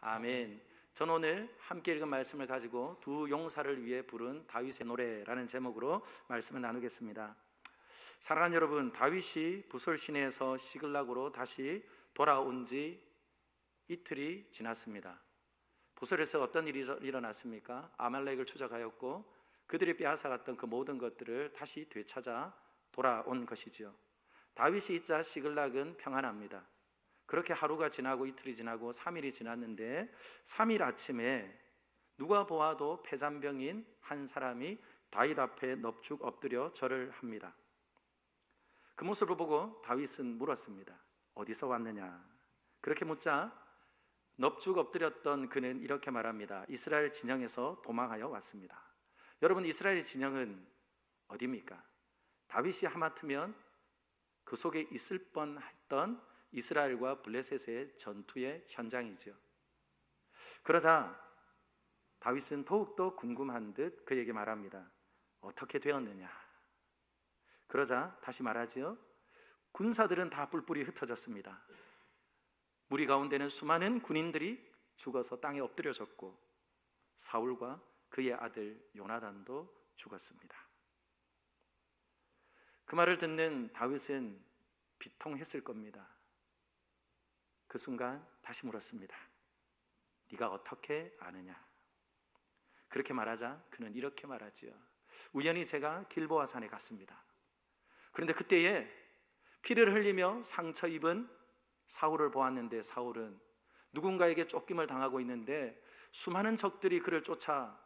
아멘. 전 오늘 함께 읽은 말씀을 가지고 두 용사를 위해 부른 다윗의 노래라는 제목으로 말씀을 나누겠습니다. 사랑하는 여러분, 다윗이 부솔 시내에서 시글락으로 다시 돌아온 지 이틀이 지났습니다. 부솔에서 어떤 일이 일어났습니까? 아말렉을 추적하였고 그들이 빼앗아갔던 그 모든 것들을 다시 되찾아 돌아온 것이지요. 다윗이 있자 시글락은 평안합니다. 그렇게 하루가 지나고 이틀이 지나고 3일이 지났는데 3일 아침에 누가 보아도 폐잔병인 한 사람이 다윗 앞에 넙죽 엎드려 절을 합니다. 그 모습을 보고 다윗은 물었습니다. 어디서 왔느냐? 그렇게 묻자 넙죽 엎드렸던 그는 이렇게 말합니다. 이스라엘 진영에서 도망하여 왔습니다. 여러분, 이스라엘 진영은 어디입니까? 다윗이 하마터면 그 속에 있을 뻔했던 이스라엘과 블레셋의 전투의 현장이죠. 그러자 다윗은 더욱더 궁금한 듯 그에게 말합니다. 어떻게 되었느냐? 그러자 다시 말하지요. 군사들은 다 뿔뿔이 흩어졌습니다. 무리 가운데는 수많은 군인들이 죽어서 땅에 엎드려졌고 사울과 그의 아들 요나단도 죽었습니다. 그 말을 듣는 다윗은 비통했을 겁니다. 그 순간 다시 물었습니다. 네가 어떻게 아느냐? 그렇게 말하자 그는 이렇게 말하지요. 우연히 제가 길보아 산에 갔습니다. 그런데 그때에 피를 흘리며 상처 입은 사울을 보았는데 사울은 누군가에게 쫓김을 당하고 있는데 수많은 적들이 그를 쫓아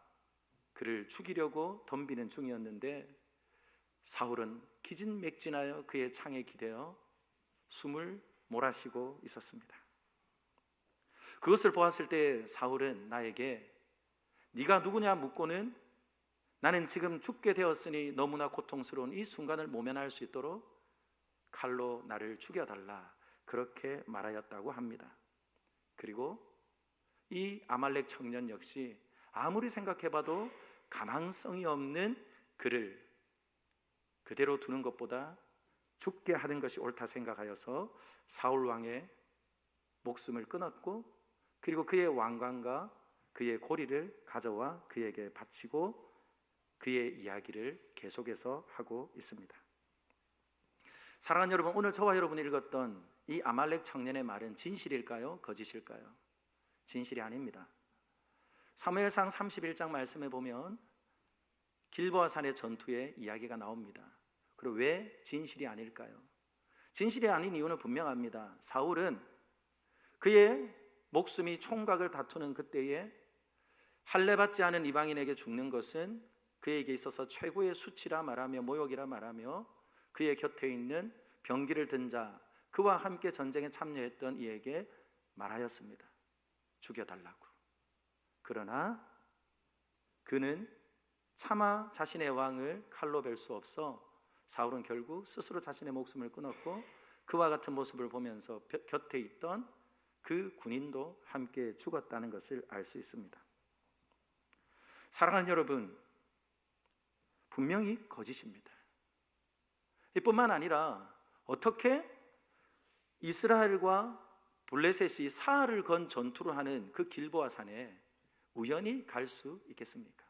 그를 죽이려고 덤비는 중이었는데 사울은 기진맥진하여 그의 창에 기대어 숨을 몰아쉬고 있었습니다. 그것을 보았을 때 사울은 나에게 네가 누구냐 묻고는 나는 지금 죽게 되었으니 너무나 고통스러운 이 순간을 모면할 수 있도록 칼로 나를 죽여달라 그렇게 말하였다고 합니다. 그리고 이 아말렉 청년 역시 아무리 생각해봐도 가망성이 없는 그를 그대로 두는 것보다 죽게 하는 것이 옳다 생각하여서 사울 왕의 목숨을 끊었고 그리고 그의 왕관과 그의 고리를 가져와 그에게 바치고 그의 이야기를 계속해서 하고 있습니다. 사랑하는 여러분, 오늘 저와 여러분이 읽었던 이 아말렉 청년의 말은 진실일까요? 거짓일까요? 진실이 아닙니다. 사무엘상 31장 말씀에 보면 길보아 산의 전투의 이야기가 나옵니다. 그리고 왜 진실이 아닐까요? 진실이 아닌 이유는 분명합니다. 사울은 그의 목숨이 총각을 다투는 그때에 할례받지 않은 이방인에게 죽는 것은 그에게 있어서 최고의 수치라 말하며 모욕이라 말하며 그의 곁에 있는 병기를 든 자, 그와 함께 전쟁에 참여했던 이에게 말하였습니다. 죽여달라고. 그러나 그는 차마 자신의 왕을 칼로 벨 수 없어 사울은 결국 스스로 자신의 목숨을 끊었고 그와 같은 모습을 보면서 곁에 있던 그 군인도 함께 죽었다는 것을 알 수 있습니다. 사랑하는 여러분, 분명히 거짓입니다. 이뿐만 아니라 어떻게 이스라엘과 블레셋이 사흘을 건 전투를 하는 그 길보아 산에 우연히 갈 수 있겠습니까?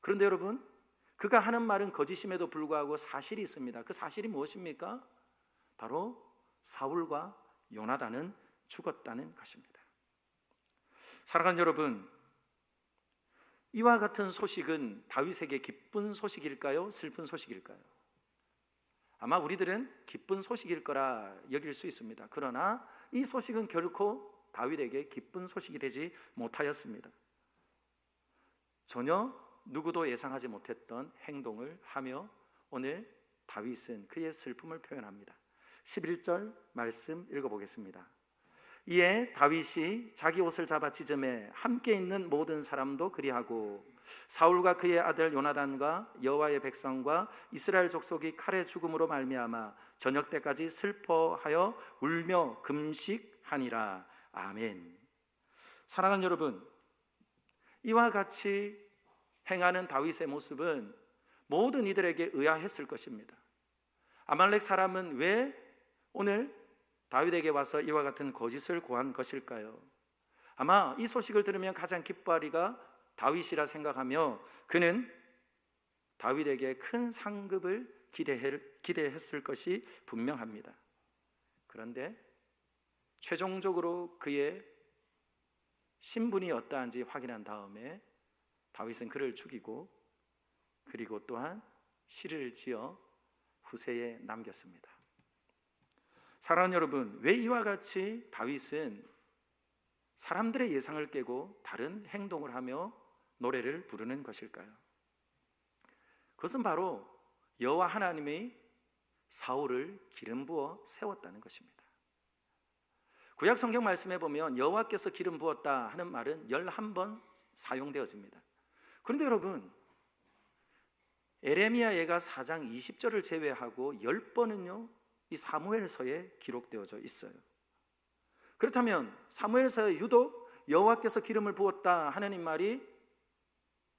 그런데 여러분, 그가 하는 말은 거짓임에도 불구하고 사실이 있습니다. 그 사실이 무엇입니까? 바로 사울과 요나단은 죽었다는 것입니다. 사랑하는 여러분, 이와 같은 소식은 다윗에게 기쁜 소식일까요? 슬픈 소식일까요? 아마 우리들은 기쁜 소식일 거라 여길 수 있습니다. 그러나 이 소식은 결코 다윗에게 기쁜 소식이 되지 못하였습니다. 전혀 누구도 예상하지 못했던 행동을 하며 오늘 다윗은 그의 슬픔을 표현합니다. 11절 말씀 읽어보겠습니다. 이에 다윗이 자기 옷을 잡아 찢음에 함께 있는 모든 사람도 그리하고 사울과 그의 아들 요나단과 여호와의 백성과 이스라엘 족속이 칼의 죽음으로 말미암아 저녁 때까지 슬퍼하여 울며 금식하니라. 아멘. 사랑하는 여러분, 이와 같이 행하는 다윗의 모습은 모든 이들에게 의아했을 것입니다. 아말렉 사람은 왜 오늘 다윗에게 와서 이와 같은 거짓을 고한 것일까요? 아마 이 소식을 들으면 가장 기뻐하리가 다윗이라 생각하며 그는 다윗에게 큰 상급을 기대했을 것이 분명합니다. 그런데 최종적으로 그의 신분이 어떠한지 확인한 다음에 다윗은 그를 죽이고 그리고 또한 시를 지어 후세에 남겼습니다. 사랑하는 여러분, 왜 이와 같이 다윗은 사람들의 예상을 깨고 다른 행동을 하며 노래를 부르는 것일까요? 그것은 바로 여호와 하나님이 사울을 기름 부어 세웠다는 것입니다. 구약 성경 말씀에 보면 여호와께서 기름 부었다 하는 말은 11번 사용되어집니다. 그런데 여러분, 에레미야 예가 4장 20절을 제외하고 10번은요 이 사무엘서에 기록되어져 있어요. 그렇다면 사무엘서에 유독 여호와께서 기름을 부었다 하는 이 말이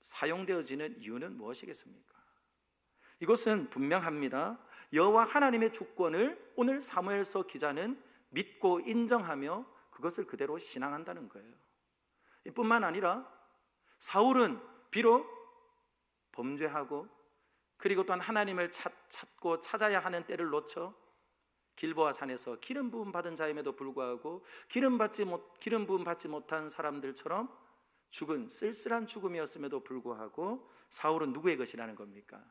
사용되어지는 이유는 무엇이겠습니까? 이것은 분명합니다. 여호와 하나님의 주권을 오늘 사무엘서 기자는 믿고 인정하며 그것을 그대로 신앙한다는 거예요. 이뿐만 아니라 사울은 비록 범죄하고 그리고 또한 하나님을 찾고 찾아야 하는 때를 놓쳐 길보아 산에서 기름 부음 받은 자임에도 불구하고 기름 부음 받지 못한 사람들처럼 죽은 쓸쓸한 죽음이었음에도 불구하고 사울은 누구의 것이라는 겁니까?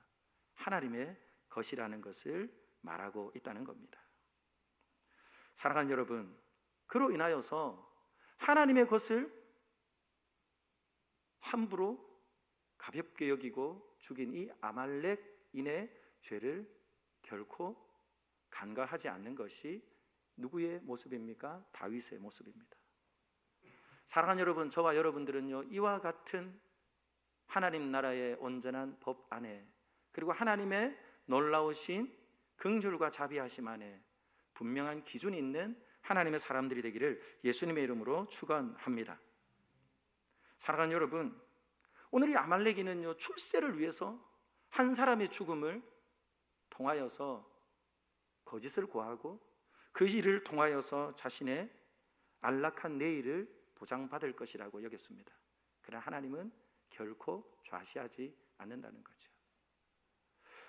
하나님의 것이라는 것을 말하고 있다는 겁니다. 사랑하는 여러분, 그로 인하여서 하나님의 것을 함부로 가볍게 여기고 죽인 이 아말렉인의 죄를 결코 간과하지 않는 것이 누구의 모습입니까? 다윗의 모습입니다. 사랑하는 여러분, 저와 여러분들은요 이와 같은 하나님 나라의 온전한 법 안에 그리고 하나님의 놀라우신 긍휼과 자비하심 안에 분명한 기준이 있는 하나님의 사람들이 되기를 예수님의 이름으로 축원합니다. 사랑하는 여러분, 오늘 이 아말렉인은요 출세를 위해서 한 사람의 죽음을 통하여서 거짓을 고하고 그 일을 통하여서 자신의 안락한 내일을 보장받을 것이라고 여겼습니다. 그러나 하나님은 결코 좌시하지 않는다는 거죠.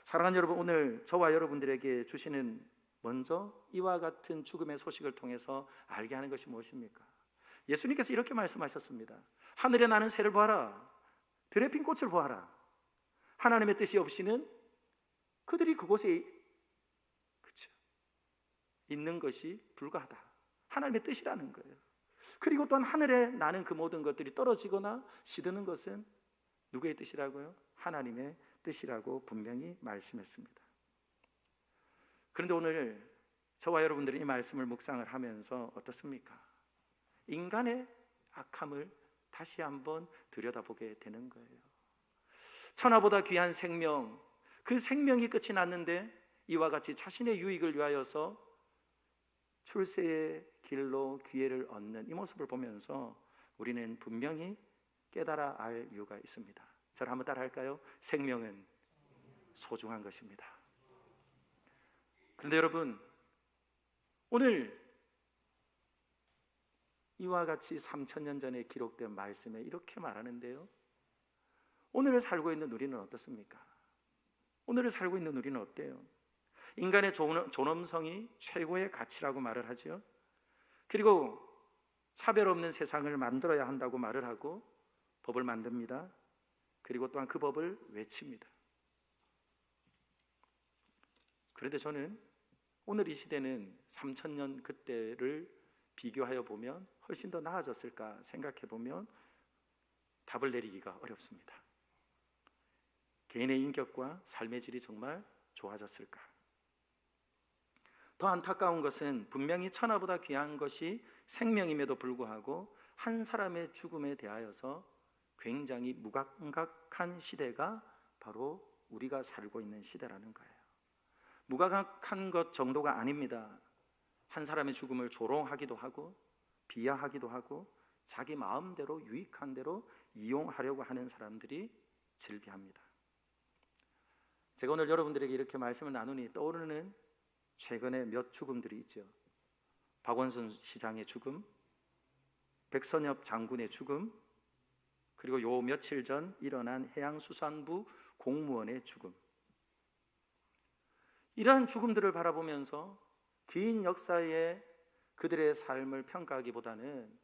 사랑하는 여러분, 오늘 저와 여러분들에게 주시는 먼저 이와 같은 죽음의 소식을 통해서 알게 하는 것이 무엇입니까? 예수님께서 이렇게 말씀하셨습니다. 하늘에 나는 새를 보아라, 들에 핀 꽃을 보아라. 하나님의 뜻이 없이는 그들이 그곳에 있는 것이 불가하다. 하나님의 뜻이라는 거예요. 그리고 또한 하늘에 나는 그 모든 것들이 떨어지거나 시드는 것은 누구의 뜻이라고요? 하나님의 뜻이라고 분명히 말씀했습니다. 그런데 오늘 저와 여러분들이 이 말씀을 묵상을 하면서 어떻습니까? 인간의 악함을 다시 한번 들여다보게 되는 거예요. 천하보다 귀한 생명, 그 생명이 끝이 났는데 이와 같이 자신의 유익을 위하여서 출세의 길로 기회를 얻는 이 모습을 보면서 우리는 분명히 깨달아 알 이유가 있습니다. 저를 한번 따라 할까요? 생명은 소중한 것입니다. 그런데 여러분, 오늘 이와 같이 3000년 전에 기록된 말씀에 이렇게 말하는데요, 오늘을 살고 있는 우리는 어떻습니까? 오늘을 살고 있는 우리는 어때요? 인간의 존엄성이 최고의 가치라고 말을 하죠. 그리고 차별 없는 세상을 만들어야 한다고 말을 하고 법을 만듭니다. 그리고 또한 그 법을 외칩니다. 그런데 저는 오늘 이 시대는 3000년 그때를 비교하여 보면 훨씬 더 나아졌을까 생각해 보면 답을 내리기가 어렵습니다. 개인의 인격과 삶의 질이 정말 좋아졌을까? 더 안타까운 것은 분명히 천하보다 귀한 것이 생명임에도 불구하고 한 사람의 죽음에 대하여서 굉장히 무감각한 시대가 바로 우리가 살고 있는 시대라는 거예요. 무감각한 것 정도가 아닙니다. 한 사람의 죽음을 조롱하기도 하고 비하하기도 하고 자기 마음대로 유익한 대로 이용하려고 하는 사람들이 즐비합니다. 제가 오늘 여러분들에게 이렇게 말씀을 나누니 떠오르는 최근에 몇 죽음들이 있죠. 박원순 시장의 죽음, 백선엽 장군의 죽음, 그리고 요 며칠 전 일어난 해양수산부 공무원의 죽음, 이러한 죽음들을 바라보면서 긴 역사에 그들의 삶을 평가하기보다는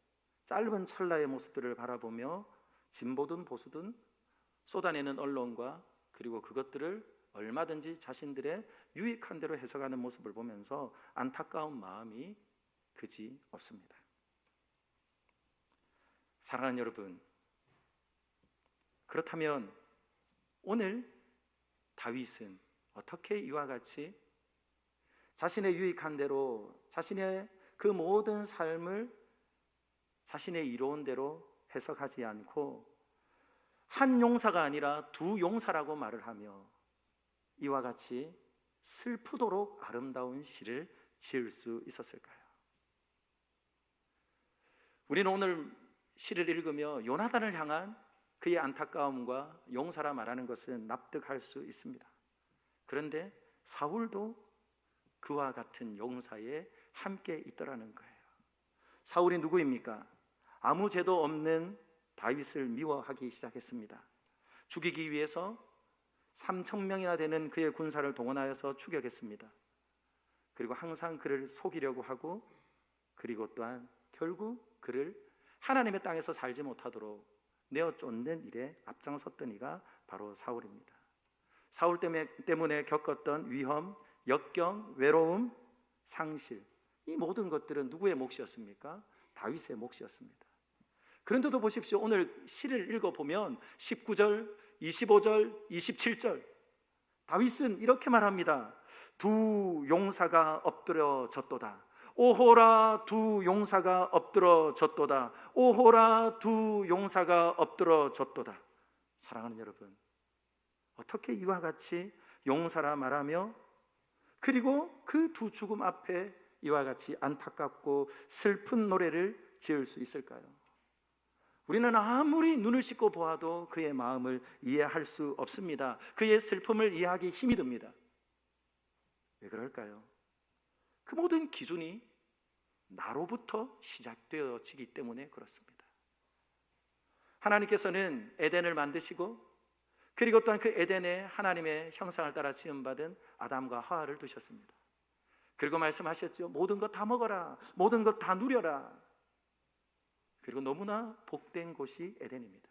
짧은 찰나의 모습들을 바라보며 진보든 보수든 쏟아내는 언론과 그리고 그것들을 얼마든지 자신들의 유익한 대로 해석하는 모습을 보면서 안타까운 마음이 그지 없습니다. 사랑하는 여러분, 그렇다면 오늘 다윗은 어떻게 이와 같이 자신의 유익한 대로 자신의 그 모든 삶을 자신의 이로운 대로 해석하지 않고 한 용사가 아니라 두 용사라고 말을 하며 이와 같이 슬프도록 아름다운 시를 지을 수 있었을까요? 우리는 오늘 시를 읽으며 요나단을 향한 그의 안타까움과 용사라 말하는 것은 납득할 수 있습니다. 그런데 사울도 그와 같은 용사에 함께 있더라는 거예요. 사울이 누구입니까? 아무 죄도 없는 다윗을 미워하기 시작했습니다. 죽이기 위해서 3,000명이나 되는 그의 군사를 동원하여서 추격했습니다. 그리고 항상 그를 속이려고 하고, 그리고 또한 결국 그를 하나님의 땅에서 살지 못하도록 내어 쫓는 일에 앞장섰던 이가 바로 사울입니다. 사울 때문에 겪었던 위험, 역경, 외로움, 상실, 이 모든 것들은 누구의 몫이었습니까? 다윗의 몫이었습니다. 그런데도 보십시오. 오늘 시를 읽어보면 19절, 25절, 27절 다윗은 이렇게 말합니다. 두 용사가 엎드려졌도다. 오호라 두 용사가 엎드러졌도다. 오호라 두 용사가 엎드러졌도다. 사랑하는 여러분, 어떻게 이와 같이 용사라 말하며 그리고 그 두 죽음 앞에 이와 같이 안타깝고 슬픈 노래를 지을 수 있을까요? 우리는 아무리 눈을 씻고 보아도 그의 마음을 이해할 수 없습니다. 그의 슬픔을 이해하기 힘이 듭니다. 왜 그럴까요? 그 모든 기준이 나로부터 시작되어지기 때문에 그렇습니다. 하나님께서는 에덴을 만드시고 그리고 또한 그 에덴에 하나님의 형상을 따라 지음받은 아담과 하와를 두셨습니다. 그리고 말씀하셨죠. 모든 것 다 먹어라. 모든 것 다 누려라. 그리고 너무나 복된 곳이 에덴입니다.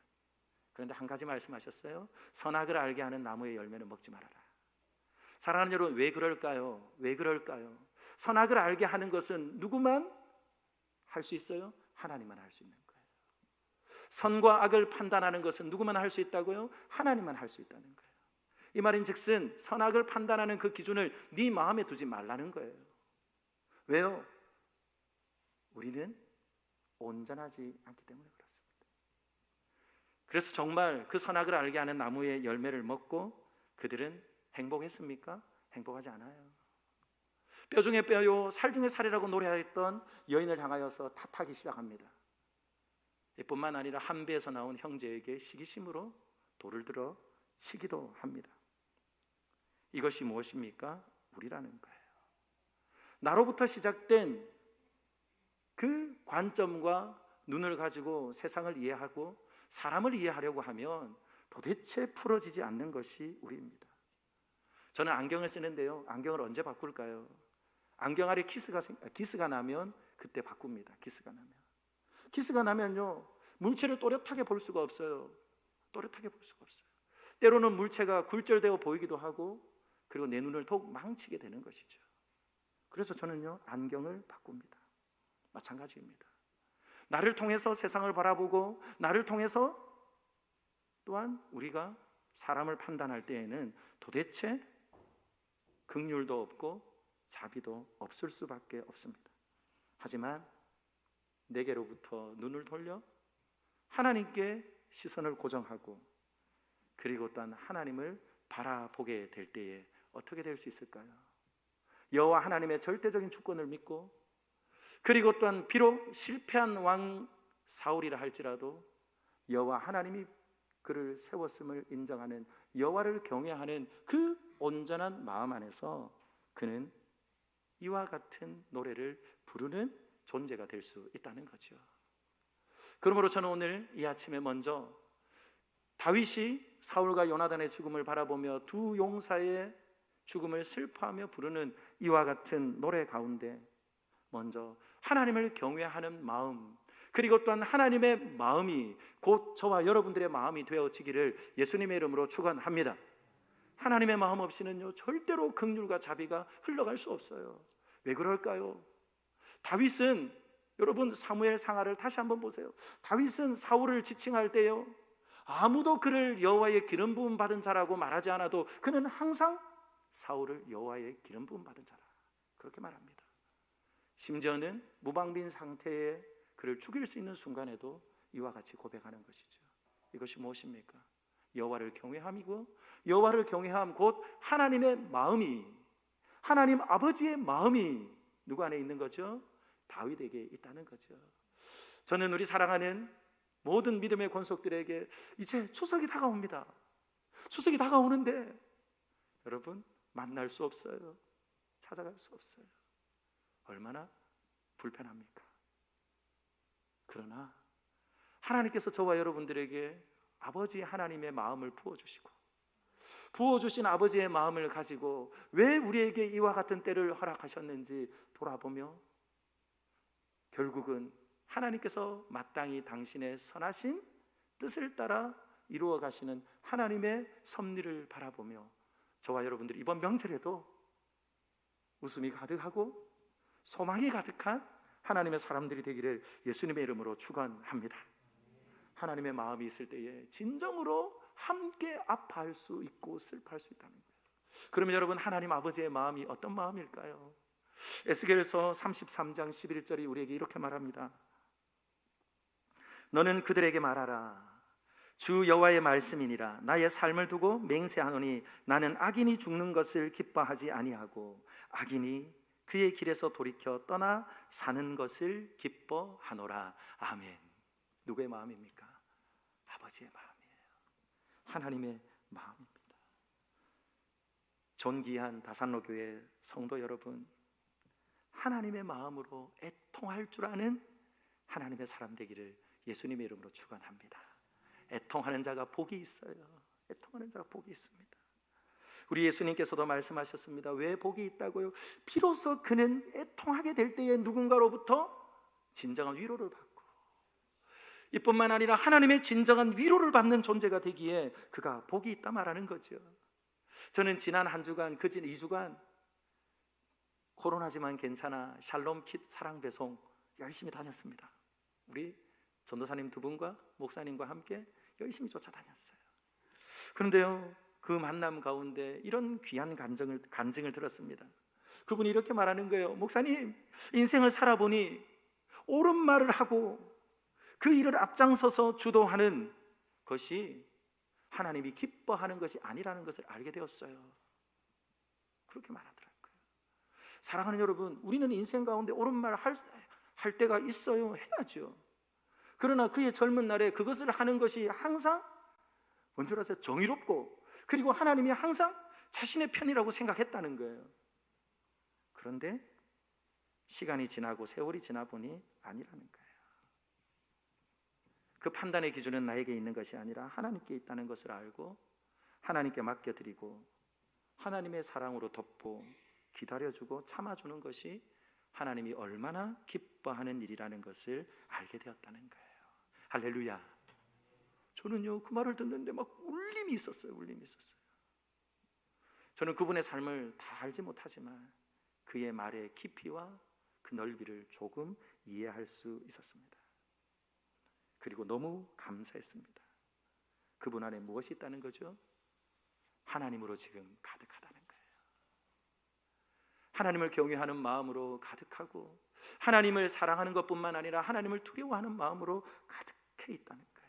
그런데 한 가지 말씀하셨어요. 선악을 알게 하는 나무의 열매는 먹지 말아라. 사랑하는 여러분, 왜 그럴까요? 왜 그럴까요? 선악을 알게 하는 것은 누구만 할 수 있어요? 하나님만 할 수 있는 거예요. 선과 악을 판단하는 것은 누구만 할 수 있다고요? 하나님만 할 수 있다는 거예요. 이 말인 즉슨 선악을 판단하는 그 기준을 네 마음에 두지 말라는 거예요. 왜요? 우리는 온전하지 않기 때문에 그렇습니다. 그래서 정말 그 선악을 알게 하는 나무의 열매를 먹고 그들은 행복했습니까? 행복하지 않아요. 뼈 중에 뼈요 살 중에 살이라고 노래했던 여인을 향하여서 탓하기 시작합니다. 이뿐만 아니라 한배에서 나온 형제에게 시기심으로 돌을 들어 치기도 합니다. 이것이 무엇입니까? 우리라는 거예요. 나로부터 시작된 그 관점과 눈을 가지고 세상을 이해하고 사람을 이해하려고 하면 도대체 풀어지지 않는 것이 우리입니다. 저는 안경을 쓰는데요, 안경을 언제 바꿀까요? 안경 아래 기스가 나면 그때 바꿉니다. 기스가 나면요, 물체를 또렷하게 볼 수가 없어요. 또렷하게 볼 수가 없어요. 때로는 물체가 굴절되어 보이기도 하고 그리고 내 눈을 더욱 망치게 되는 것이죠. 그래서 저는요, 안경을 바꿉니다. 마찬가지입니다. 나를 통해서 세상을 바라보고 나를 통해서 또한 우리가 사람을 판단할 때에는 도대체 긍휼도 없고 자비도 없을 수밖에 없습니다. 하지만 내게로부터 눈을 돌려 하나님께 시선을 고정하고 그리고 또한 하나님을 바라보게 될 때에 어떻게 될 수 있을까요? 여호와 하나님의 절대적인 주권을 믿고 그리고 또한 비록 실패한 왕 사울이라 할지라도 여호와 하나님이 그를 세웠음을 인정하는 여호와를 경외하는 그 온전한 마음 안에서 그는 이와 같은 노래를 부르는 존재가 될 수 있다는 거죠. 그러므로 저는 오늘 이 아침에 먼저 다윗이 사울과 요나단의 죽음을 바라보며 두 용사의 죽음을 슬퍼하며 부르는 이와 같은 노래 가운데 먼저 하나님을 경외하는 마음, 그리고 또한 하나님의 마음이 곧 저와 여러분들의 마음이 되어지기를 예수님의 이름으로 축원합니다. 하나님의 마음 없이는요 절대로 긍휼과 자비가 흘러갈 수 없어요. 왜 그럴까요? 다윗은, 여러분 사무엘 상하를 다시 한번 보세요. 다윗은 사울을 지칭할 때요 아무도 그를 여호와의 기름 부음 받은 자라고 말하지 않아도 그는 항상 사울을 여호와의 기름 부음 받은 자라 그렇게 말합니다. 심지어는 무방비인 상태에 그를 죽일 수 있는 순간에도 이와 같이 고백하는 것이죠. 이것이 무엇입니까? 여호와를 경외함이고, 여호와를 경외함 곧 하나님의 마음이, 하나님 아버지의 마음이 누구 안에 있는 거죠? 다윗에게 있다는 거죠. 저는 우리 사랑하는 모든 믿음의 권속들에게 이제 추석이 다가옵니다. 추석이 다가오는데 여러분 만날 수 없어요. 찾아갈 수 없어요. 얼마나 불편합니까? 그러나 하나님께서 저와 여러분들에게 아버지 하나님의 마음을 부어주신 아버지의 마음을 가지고 왜 우리에게 이와 같은 때를 허락하셨는지 돌아보며 결국은 하나님께서 마땅히 당신의 선하신 뜻을 따라 이루어 가시는 하나님의 섭리를 바라보며 저와 여러분들이 이번 명절에도 웃음이 가득하고 소망이 가득한 하나님의 사람들이 되기를 예수님의 이름으로 축원합니다. 하나님의 마음이 있을 때에 진정으로 함께 아파할 수 있고 슬퍼할 수 있다는 거예요. 그러면 여러분 하나님 아버지의 마음이 어떤 마음일까요? 에스겔서 33장 11절이 우리에게 이렇게 말합니다. 너는 그들에게 말하라. 주 여호와의 말씀이니라. 나의 삶을 두고 맹세하노니 나는 악인이 죽는 것을 기뻐하지 아니하고 악인이 그의 길에서 돌이켜 떠나 사는 것을 기뻐하노라. 아멘. 누구의 마음입니까? 아버지의 마음이에요. 하나님의 마음입니다. 존귀한 다산로 교회 성도 여러분, 하나님의 마음으로 애통할 줄 아는 하나님의 사람 되기를 예수님의 이름으로 축원합니다. 애통하는 자가 복이 있어요. 애통하는 자가 복이 있습니다. 우리 예수님께서도 말씀하셨습니다. 왜 복이 있다고요? 비로소 그는 애통하게 될 때에 누군가로부터 진정한 위로를 받고, 이뿐만 아니라 하나님의 진정한 위로를 받는 존재가 되기에 그가 복이 있다 말하는 거죠. 저는 지난 한 주간, 그진 2주간 코로나지만 괜찮아 샬롬 킷 사랑 배송 열심히 다녔습니다. 우리 전도사님 두 분과 목사님과 함께 열심히 쫓아다녔어요. 그런데요, 그 만남 가운데 이런 귀한 간증을 들었습니다. 그분이 이렇게 말하는 거예요. 목사님, 인생을 살아보니 옳은 말을 하고 그 일을 앞장서서 주도하는 것이 하나님이 기뻐하는 것이 아니라는 것을 알게 되었어요. 그렇게 말하더라고요. 사랑하는 여러분, 우리는 인생 가운데 옳은 말 할 때가 있어요. 해야죠. 그러나 그의 젊은 날에 그것을 하는 것이 항상 뭔 줄 아세요? 정의롭고, 그리고 하나님이 항상 자신의 편이라고 생각했다는 거예요. 그런데 시간이 지나고 세월이 지나 보니 아니라는 거예요. 그 판단의 기준은 나에게 있는 것이 아니라 하나님께 있다는 것을 알고 하나님께 맡겨드리고 하나님의 사랑으로 덮고 기다려주고 참아주는 것이 하나님이 얼마나 기뻐하는 일이라는 것을 알게 되었다는 거예요. 할렐루야. 저는요, 그 말을 듣는데 막 울림이 있었어요. 저는 그분의 삶을 다 알지 못하지만 그의 말의 깊이와 그 넓이를 조금 이해할 수 있었습니다. 그리고 너무 감사했습니다. 그분 안에 무엇이 있다는 거죠? 하나님으로 지금 가득하다는 거예요. 하나님을 경외하는 마음으로 가득하고 하나님을 사랑하는 것뿐만 아니라 하나님을 두려워하는 마음으로 가득해 있다는 거예요.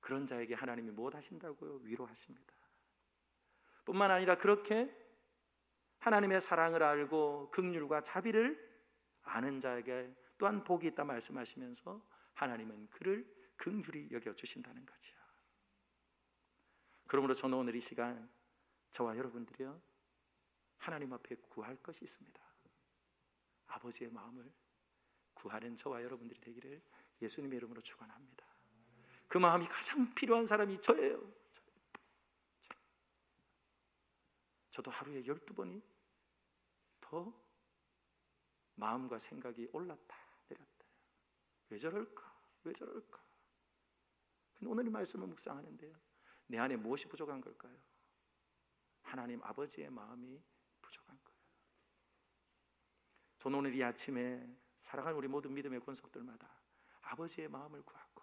그런 자에게 하나님이 무엇 하신다고요? 위로하십니다. 뿐만 아니라 그렇게 하나님의 사랑을 알고 긍휼과 자비를 아는 자에게 또한 복이 있다 말씀하시면서 하나님은 그를 긍휼히 여겨주신다는 거죠. 그러므로 저는 오늘 이 시간 저와 여러분들이요, 하나님 앞에 구할 것이 있습니다. 아버지의 마음을 구하는 저와 여러분들이 되기를 예수님의 이름으로 축원합니다. 그 마음이 가장 필요한 사람이 저예요. 저도 하루에 12번이 더 마음과 생각이 올랐다 내렸다. 왜 저럴까? 왜 저럴까? 근데 오늘 이 말씀을 묵상하는데요, 내 안에 무엇이 부족한 걸까요? 하나님 아버지의 마음이 부족한 거예요. 저는 오늘 이 아침에 사랑하는 우리 모든 믿음의 권속들마다 아버지의 마음을 구하고,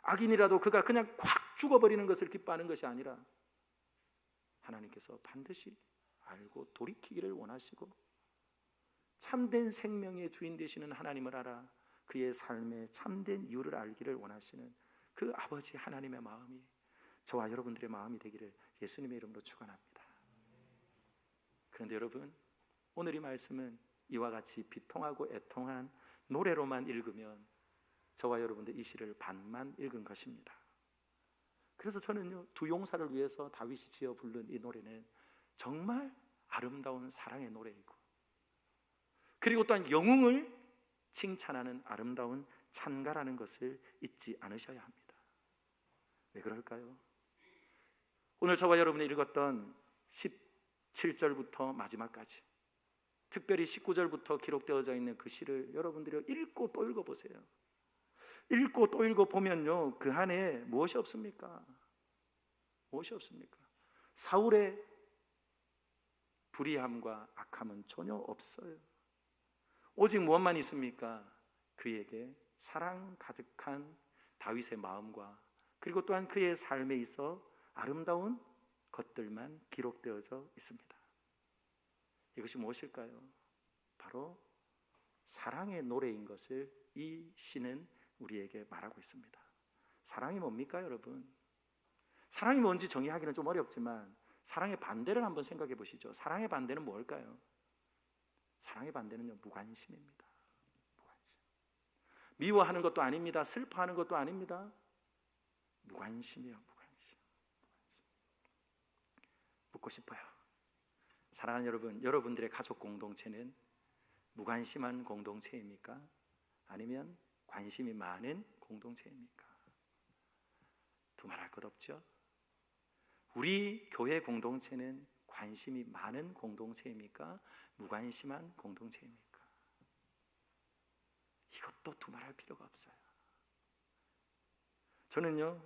악인이라도 그가 그냥 확 죽어버리는 것을 기뻐하는 것이 아니라 하나님께서 반드시 알고 돌이키기를 원하시고, 참된 생명의 주인 되시는 하나님을 알아 그의 삶의 참된 이유를 알기를 원하시는 그 아버지 하나님의 마음이 저와 여러분들의 마음이 되기를 예수님의 이름으로 축원합니다. 그런데 여러분, 오늘 이 말씀은 이와 같이 비통하고 애통한 노래로만 읽으면 저와 여러분들 이 시를 반만 읽은 것입니다. 그래서 저는요, 두 용사를 위해서 다윗이 지어 부른 이 노래는 정말 아름다운 사랑의 노래이고, 그리고 또한 영웅을 칭찬하는 아름다운 찬가라는 것을 잊지 않으셔야 합니다. 왜 그럴까요? 오늘 저와 여러분이 읽었던 17절부터 마지막까지, 특별히 19절부터 기록되어져 있는 그 시를 여러분들이 읽고 또 읽어보세요. 읽고 또 읽어보면요, 그 안에 무엇이 없습니까? 무엇이 없습니까? 사울의 불의함과 악함은 전혀 없어요. 오직 무엇만 있습니까? 그에게 사랑 가득한 다윗의 마음과, 그리고 또한 그의 삶에 있어 아름다운 것들만 기록되어져 있습니다. 이것이 무엇일까요? 바로 사랑의 노래인 것을 이 시는 우리에게 말하고 있습니다. 사랑이 뭡니까, 여러분? 사랑이 뭔지 정의하기는 좀 어렵지만 사랑의 반대를 한번 생각해 보시죠. 사랑의 반대는 뭘까요? 사랑의 반대는요, 무관심입니다. 무관심. 미워하는 것도 아닙니다. 슬퍼하는 것도 아닙니다. 무관심이요, 무관심. 묻고 싶어요. 사랑하는 여러분, 여러분들의 가족 공동체는 무관심한 공동체입니까? 아니면 관심이 많은 공동체입니까? 두말할 것 없죠? 우리 교회 공동체는 관심이 많은 공동체입니까? 무관심한 공동체입니까? 이것도 두말할 필요가 없어요. 저는요,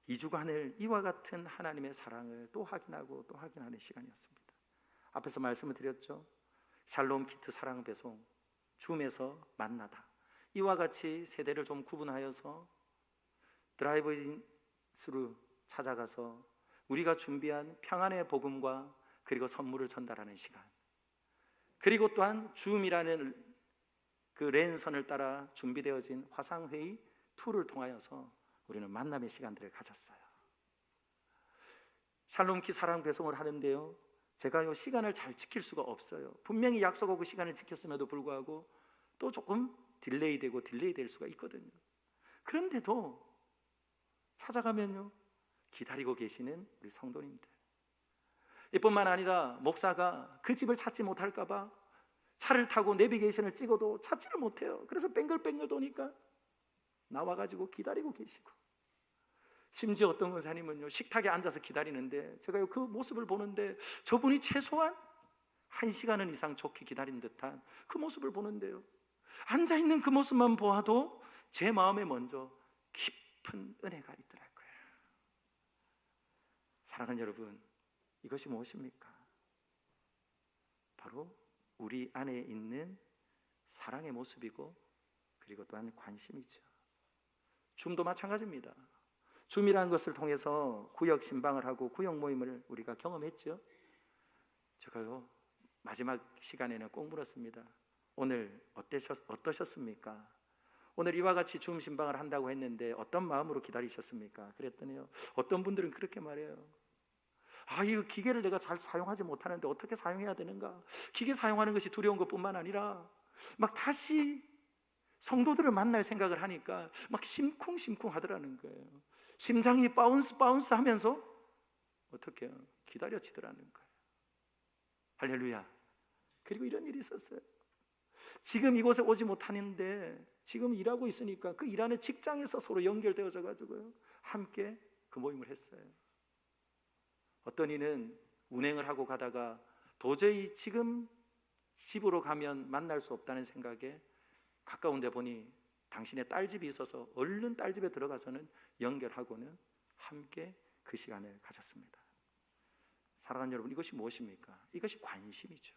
2주간을 이와 같은 하나님의 사랑을 또 확인하고 또 확인하는 시간이었습니다. 앞에서 말씀을 드렸죠. 샬롬 키트 사랑 배송, 줌에서 만나다, 이와 같이 세대를 좀 구분하여서 드라이브인스루 찾아가서 우리가 준비한 평안의 복음과 그리고 선물을 전달하는 시간, 그리고 또한 줌이라는 그 랜선을 따라 준비되어진 화상회의 툴을 통하여서 우리는 만남의 시간들을 가졌어요. 샬롬키 사랑 배송을 하는데요, 제가요 시간을 잘 지킬 수가 없어요. 분명히 약속하고 시간을 지켰음에도 불구하고 또 조금 딜레이 될 수가 있거든요. 그런데도 찾아가면요, 기다리고 계시는 우리 성도님들, 이뿐만 아니라 목사가 그 집을 찾지 못할까 봐 차를 타고 내비게이션을 찍어도 찾지를 못해요. 그래서 뱅글뱅글 도니까 나와가지고 기다리고 계시고, 심지어 어떤 권사님은요, 식탁에 앉아서 기다리는데 제가 그 모습을 보는데 저분이 최소한 1시간은 이상 좋게 기다린 듯한 그 모습을 보는데요, 앉아있는 그 모습만 보아도 제 마음에 먼저 깊은 은혜가 있더라고요. 사랑하는 여러분, 이것이 무엇입니까? 바로 우리 안에 있는 사랑의 모습이고, 그리고 또한 관심이죠. 줌도 마찬가지입니다. 줌이라는 것을 통해서 구역 신방을 하고 구역 모임을 우리가 경험했죠. 제가요 마지막 시간에는 꼭 물었습니다. 오늘 어떠셨습니까? 오늘 이와 같이 줌 신방을 한다고 했는데 어떤 마음으로 기다리셨습니까? 그랬더니요, 어떤 분들은 그렇게 말해요. 이 기계를 내가 잘 사용하지 못하는데 어떻게 사용해야 되는가? 기계 사용하는 것이 두려운 것뿐만 아니라 막 다시 성도들을 만날 생각을 하니까 막 심쿵심쿵 하더라는 거예요. 심장이 바운스 하면서 어떻게 기다려지더라는 거예요. 할렐루야. 그리고 이런 일이 있었어요. 지금 이곳에 오지 못하는데 지금 일하고 있으니까 그 일하는 직장에서 서로 연결되어져 가지고요, 함께 그 모임을 했어요. 어떤 이는 운행을 하고 가다가 도저히 지금 집으로 가면 만날 수 없다는 생각에 가까운 데 보니 당신의 딸집이 있어서 얼른 딸집에 들어가서는 연결하고는 함께 그 시간을 가졌습니다. 사랑하는 여러분, 이것이 무엇입니까? 이것이 관심이죠.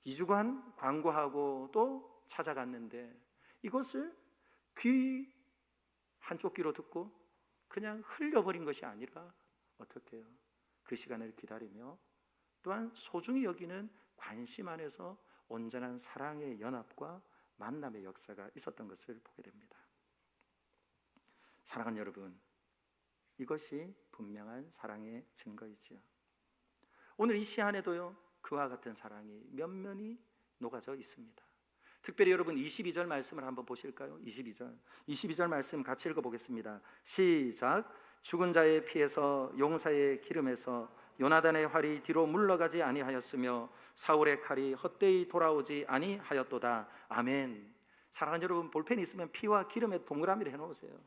2주간 광고하고 또 찾아갔는데 이것을 귀 한쪽 귀로 듣고 그냥 흘려버린 것이 아니라 어떻게 해요? 그 시간을 기다리며 또한 소중히 여기는 관심 안에서 온전한 사랑의 연합과 만남의 역사가 있었던 것을 보게 됩니다. 사랑하는 여러분, 이것이 분명한 사랑의 증거이지요. 오늘 이 시간에도요, 그와 같은 사랑이 면면이 녹아져 있습니다. 특별히 여러분 22절 말씀을 한번 보실까요? 22절 말씀 같이 읽어보겠습니다. 시작. 죽은 자의 피에서 용사의 기름에서 요나단의 활이 뒤로 물러가지 아니하였으며 사울의 칼이 헛되이 돌아오지 아니하였도다. 아멘. 사랑하는 여러분, 볼펜이 있으면 피와 기름에 동그라미를 해놓으세요.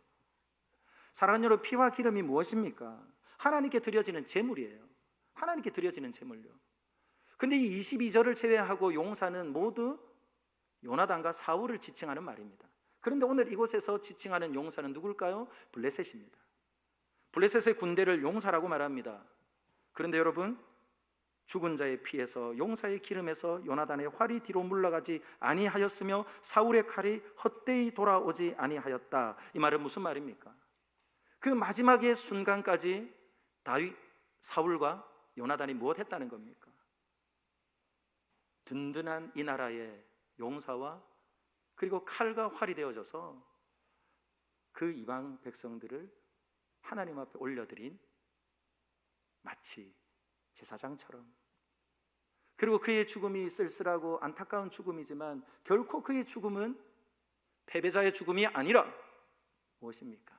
사랑하는 여러분, 피와 기름이 무엇입니까? 하나님께 드려지는 제물이에요. 하나님께 드려지는 제물요. 근데 이 22절을 제외하고 용사는 모두 요나단과 사울을 지칭하는 말입니다. 그런데 오늘 이곳에서 지칭하는 용사는 누굴까요? 블레셋입니다. 블레셋의 군대를 용사라고 말합니다. 그런데 여러분, 죽은 자의 피에서 용사의 기름에서 요나단의 활이 뒤로 물러가지 아니하였으며 사울의 칼이 헛되이 돌아오지 아니하였다. 이 말은 무슨 말입니까? 그 마지막의 순간까지 사울과 요나단이 무엇했다는 겁니까? 든든한 이 나라의 용사와 그리고 칼과 활이 되어져서 그 이방 백성들을 하나님 앞에 올려드린 마치 제사장처럼, 그리고 그의 죽음이 쓸쓸하고 안타까운 죽음이지만 결코 그의 죽음은 패배자의 죽음이 아니라 무엇입니까?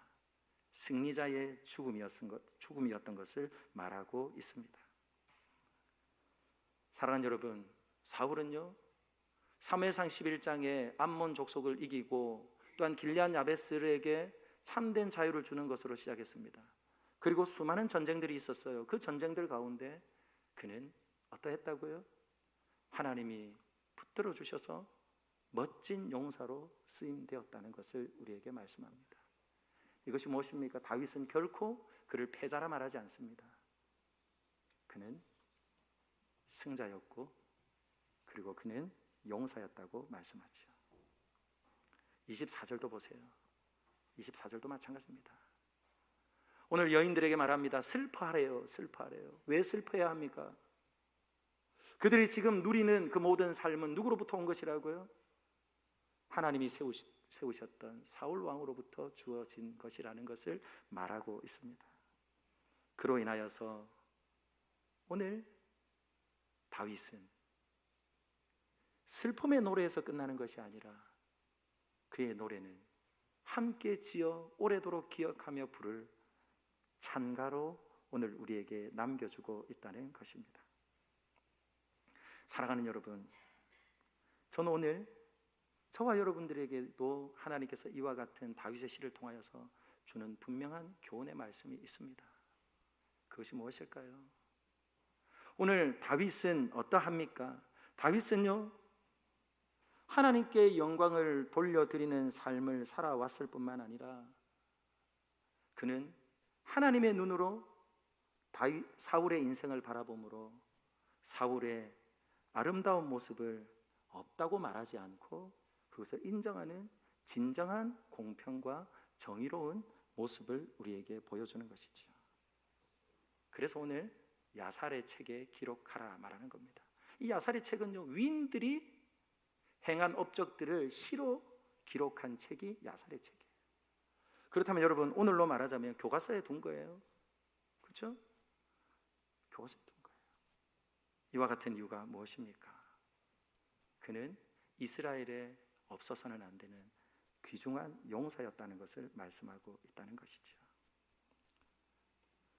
승리자의 죽음이었던 것을 말하고 있습니다. 사랑하는 여러분, 사울은요, 사무엘상 11장에 암몬 족속을 이기고 또한 길앗 야베스에게 참된 자유를 주는 것으로 시작했습니다. 그리고 수많은 전쟁들이 있었어요. 그 전쟁들 가운데 그는 어떠했다고요? 하나님이 붙들어 주셔서 멋진 용사로 쓰임되었다는 것을 우리에게 말씀합니다. 이것이 무엇입니까? 다윗은 결코 그를 패자라 말하지 않습니다. 그는 승자였고 그리고 그는 용사였다고 말씀하죠. 24절도 보세요. 24절도 마찬가지입니다. 오늘 여인들에게 말합니다. 슬퍼하래요. 슬퍼하래요. 왜 슬퍼해야 합니까? 그들이 지금 누리는 그 모든 삶은 누구로부터 온 것이라고요? 하나님이 세우셨던 사울 왕으로부터 주어진 것이라는 것을 말하고 있습니다. 그로 인하여서 오늘 다윗은 슬픔의 노래에서 끝나는 것이 아니라 그의 노래는 함께 지어 오래도록 기억하며 부를 찬가로 오늘 우리에게 남겨주고 있다는 것입니다. 사랑하는 여러분, 저는 오늘 저와 여러분들에게도 하나님께서 이와 같은 다윗의 시를 통하여서 주는 분명한 교훈의 말씀이 있습니다. 그것이 무엇일까요? 오늘 다윗은 어떠합니까? 다윗은요, 하나님께 영광을 돌려드리는 삶을 살아왔을 뿐만 아니라 그는 하나님의 눈으로 사울의 인생을 바라보므로 사울의 아름다운 모습을 없다고 말하지 않고 그것을 인정하는 진정한 공평과 정의로운 모습을 우리에게 보여주는 것이죠. 그래서 오늘 야살의 책에 기록하라 말하는 겁니다. 이 야살의 책은요, 위인들이 행한 업적들을 시로 기록한 책이 야살의 책이에요. 그렇다면 여러분, 오늘로 말하자면 교과서에 둔 거예요. 그렇죠? 교과서에 둔 거예요. 이와 같은 이유가 무엇입니까? 그는 이스라엘에 없어서는 안 되는 귀중한 용사였다는 것을 말씀하고 있다는 것이죠.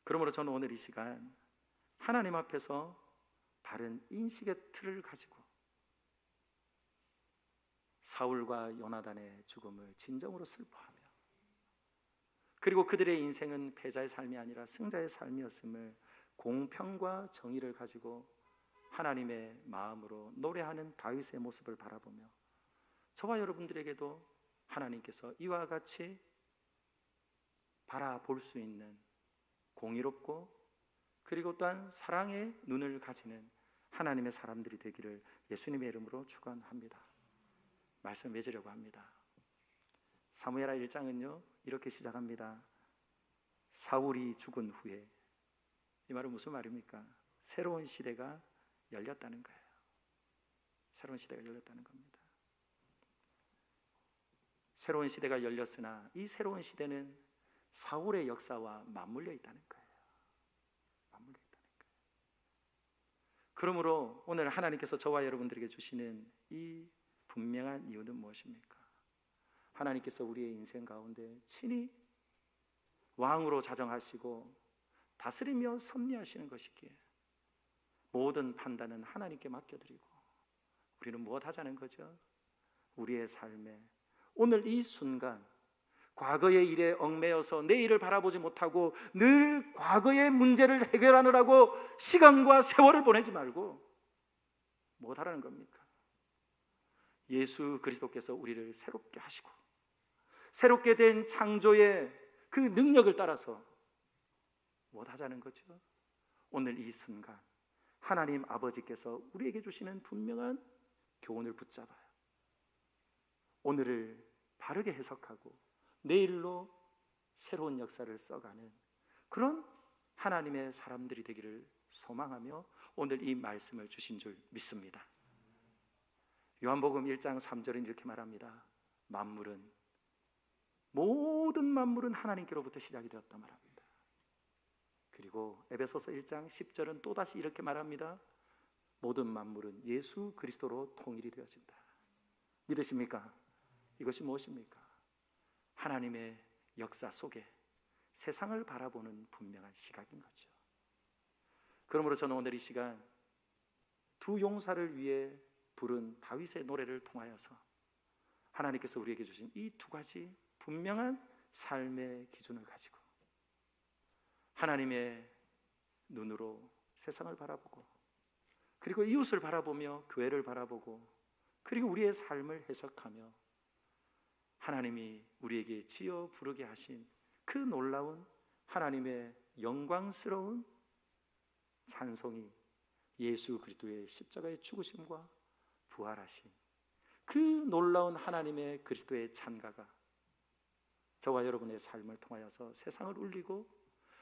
그러므로 저는 오늘 이 시간 하나님 앞에서 바른 인식의 틀을 가지고 사울과 요나단의 죽음을 진정으로 슬퍼하며, 그리고 그들의 인생은 패자의 삶이 아니라 승자의 삶이었음을 공평과 정의를 가지고 하나님의 마음으로 노래하는 다윗의 모습을 바라보며, 저와 여러분들에게도 하나님께서 이와 같이 바라볼 수 있는 공의롭고 그리고 또한 사랑의 눈을 가지는 하나님의 사람들이 되기를 예수님의 이름으로 축원합니다. 말씀 맺으려고 합니다. 사무엘하 1장은요 이렇게 시작합니다. 사울이 죽은 후에, 이 말은 무슨 말입니까? 새로운 시대가 열렸다는 거예요. 새로운 시대가 열렸다는 겁니다. 새로운 시대가 열렸으나 이 새로운 시대는 사울의 역사와 맞물려 있다는 거예요. 맞물려 있다는 거예요. 그러므로 오늘 하나님께서 저와 여러분들에게 주시는 이 분명한 이유는 무엇입니까? 하나님께서 우리의 인생 가운데 친히 왕으로 자정하시고 다스리며 섭리하시는 것이기에 모든 판단은 하나님께 맡겨드리고 우리는 무엇 하자는 거죠? 우리의 삶에 오늘 이 순간 과거의 일에 얽매여서 내일을 바라보지 못하고 늘 과거의 문제를 해결하느라고 시간과 세월을 보내지 말고 무엇 하라는 겁니까? 예수 그리스도께서 우리를 새롭게 하시고 새롭게 된 창조의 그 능력을 따라서 무엇 하자는 거죠? 오늘 이 순간 하나님 아버지께서 우리에게 주시는 분명한 교훈을 붙잡아요. 오늘을 바르게 해석하고 내일로 새로운 역사를 써가는 그런 하나님의 사람들이 되기를 소망하며 오늘 이 말씀을 주신 줄 믿습니다. 요한복음 1장 3절은 이렇게 말합니다. 모든 만물은 하나님께로부터 시작이 되었다 말합니다. 그리고 에베소서 1장 10절은 또다시 이렇게 말합니다. 모든 만물은 예수 그리스도로 통일이 되어진다. 믿으십니까? 이것이 무엇입니까? 하나님의 역사 속에 세상을 바라보는 분명한 시각인 거죠. 그러므로 저는 오늘 이 시간 두 용사를 위해 부른 다윗의 노래를 통하여서 하나님께서 우리에게 주신 이 두 가지 분명한 삶의 기준을 가지고 하나님의 눈으로 세상을 바라보고 그리고 이웃을 바라보며 교회를 바라보고 그리고 우리의 삶을 해석하며 하나님이 우리에게 지어 부르게 하신 그 놀라운 하나님의 영광스러운 찬송이 예수 그리스도의 십자가의 죽으심과 부활하신 그 놀라운 하나님의 그리스도의 찬가가 저와 여러분의 삶을 통하여서 세상을 울리고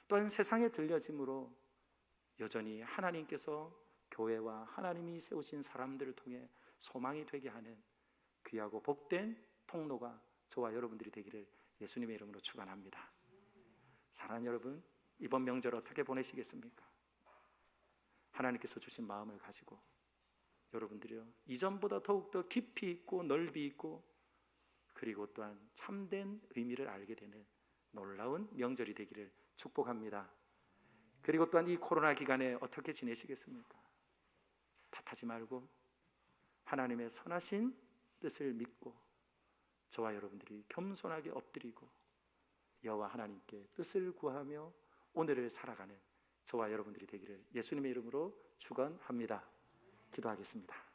또한 세상에 들려짐으로 여전히 하나님께서 교회와 하나님이 세우신 사람들을 통해 소망이 되게 하는 귀하고 복된 통로가 저와 여러분들이 되기를 예수님의 이름으로 축원합니다. 사랑하는 여러분, 이번 명절 어떻게 보내시겠습니까? 하나님께서 주신 마음을 가지고 여러분들이요 이전보다 더욱더 깊이 있고 넓이 있고 그리고 또한 참된 의미를 알게 되는 놀라운 명절이 되기를 축복합니다. 그리고 또한 이 코로나 기간에 어떻게 지내시겠습니까? 탓하지 말고 하나님의 선하신 뜻을 믿고 저와 여러분들이 겸손하게 엎드리고 여호와 하나님께 뜻을 구하며 오늘을 살아가는 저와 여러분들이 되기를 예수님의 이름으로 축원합니다. 기도하겠습니다.